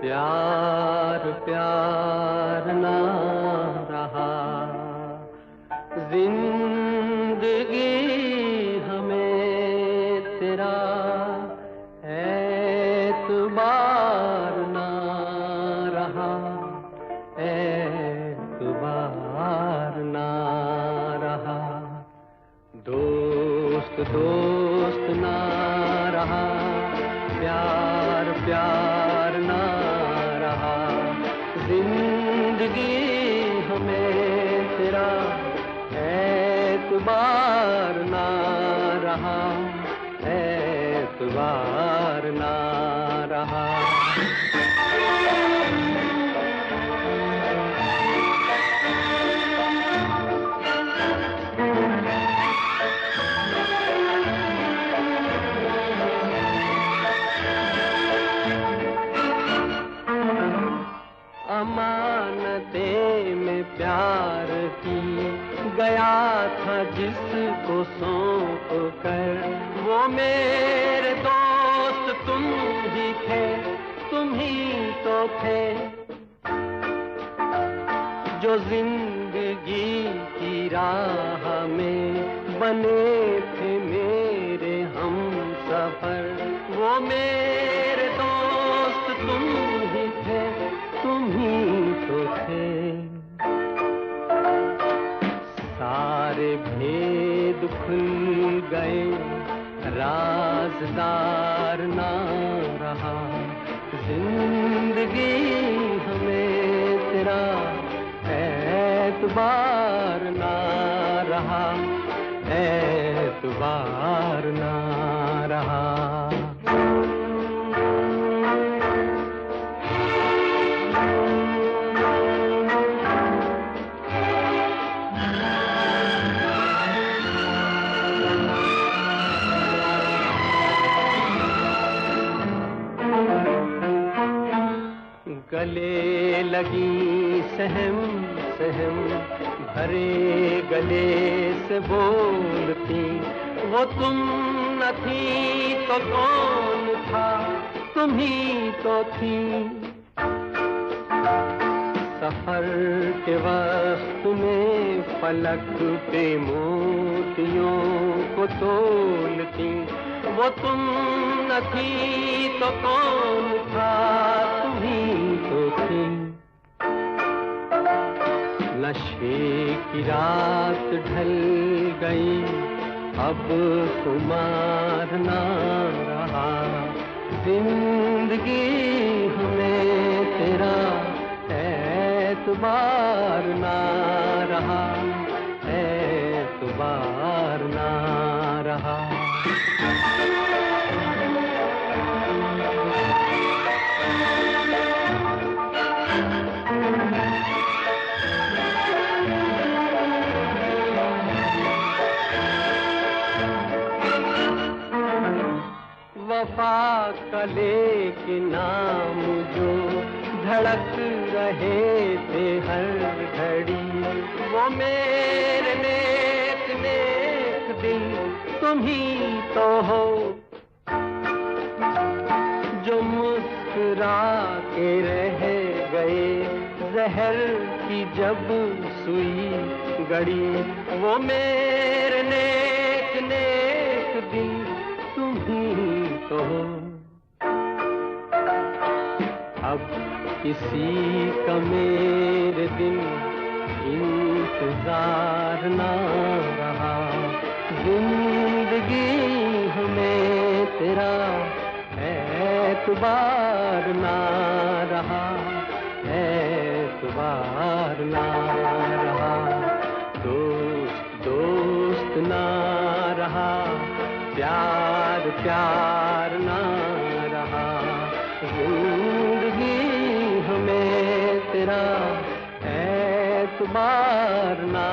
प्यार प्यार ना रहा, जिंदगी हमें तेरा एतबार ना रहा, एतबार ना रहा। दोस्त दोस्त ना रहा, प्यार प्यार ना रहा, जिंदगी हमें तेरा एतबार ना रहा, एतबार ना रहा। अमानते में प्यार की गया था जिसको सौंप कर, वो मेरे दोस्त तुम ही थे, तुम ही तो थे जो जिंदगी की राह में बने थे मेरे हम सफर। वो मेरे दोस्त तुम ही थे, तुम ही तो थे। सारे भेद खुल गए, राज़दार ना रहा, जिंदगी हमें तेरा एतबार ना रहा, एतबार ना रहा। गले लगी सहम सहम भरे गले से बोलती, वो तुम न थी तो कौन था, तुम ही तो थी। सफर के वक्त में फलक पे मोतियों को तोलती, वो तुम न थी तो कौन था, तुम ही तो थी। नशे की रात ढल गई, अब खुमार ना रहा, जिंदगी हमें तेरा एतबार ना रहा, एतबार ना रहा। वफा कले के नाम जो धड़क रहे थे हर घड़ी, वो मेरे नेक नेक दिल तुम ही तो हो, जो मुस्कुरा के रह गए जहर की जब सुई गड़ी, वो मेरे नेक नेक दिल तुम ही तो हो। अब किसी का मेरे दिन इंतजार ना रहा, जिंदगी हमें तेरा एतबार ना रहा, एतबार ना रहा। दोस्त दोस्त ना रहा, प्यार प्यार ना रहा, जिंदगी हमें तेरा एतबार ना